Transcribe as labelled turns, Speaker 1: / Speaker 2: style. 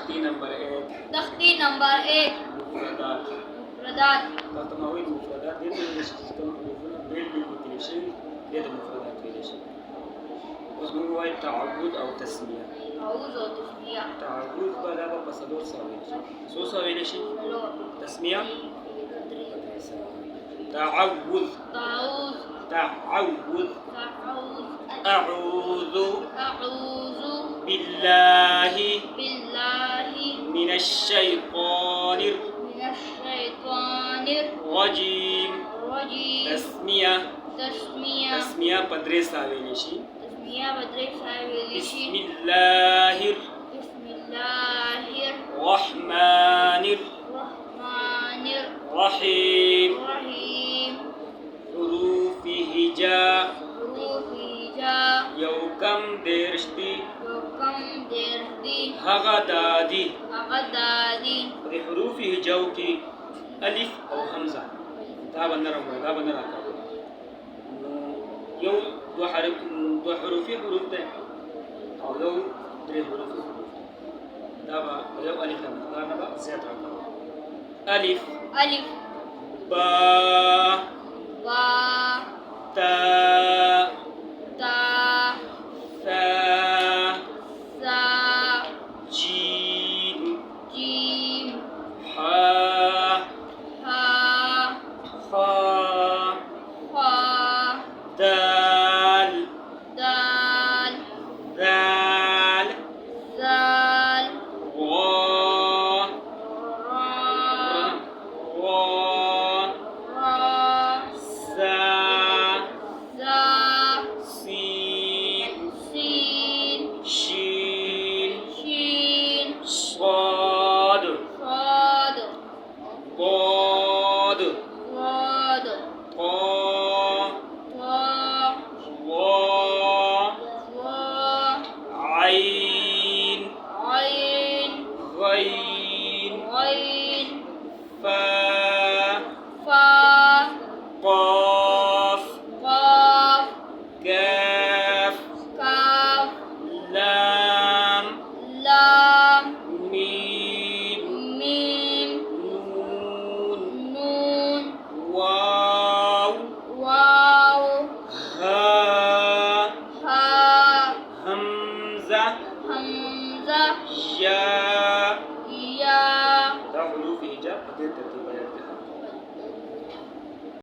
Speaker 1: تختی نمبر 1
Speaker 2: تختی نمبر 1
Speaker 1: مفردات
Speaker 2: مفردات
Speaker 1: تاسو ما وایي مفردات دې ته ویل شي چې کوم حروفونه بیل بیل لیکل شوي دې ته مفردات ویل شي. اوس موږ وایو تعبد او تسمیه.
Speaker 2: تعوذ و تسمیه
Speaker 1: تعبد به دا به په څلور سوه ویل شي. څو سوه ویل شي؟ تسمیه تعوذ
Speaker 2: تعوذ
Speaker 1: تعوذ
Speaker 2: تعوذ
Speaker 1: أعوذ
Speaker 2: أعوذ
Speaker 1: بالله
Speaker 2: بالله
Speaker 1: من الشيطان
Speaker 2: من الشيطان
Speaker 1: الرجيم.
Speaker 2: الرجيم.
Speaker 1: تسمیه
Speaker 2: تسمیه
Speaker 1: تسمیه په درې سوه ویل شي.
Speaker 2: تسمیه بدري ساوي
Speaker 1: بسم الله
Speaker 2: بسم الله
Speaker 1: الرحمن
Speaker 2: الرحمن
Speaker 1: الرحيم.
Speaker 2: الرحيم.
Speaker 1: حروف هجاء
Speaker 2: حروف هجاء
Speaker 1: یو کم دیرش دی
Speaker 2: يوكم دردي
Speaker 1: هغه دادي.
Speaker 2: أغدادي
Speaker 1: په دې حروف هجاو کې الف او حمزه دا به نرم وي دا به نه راکاږي. نو یو دوه حروفي حروف دی او یو درې حروفي حروف دی. دا به یو الف نه دا نه به زیات راکاږي. الف
Speaker 2: ألف
Speaker 1: با
Speaker 2: با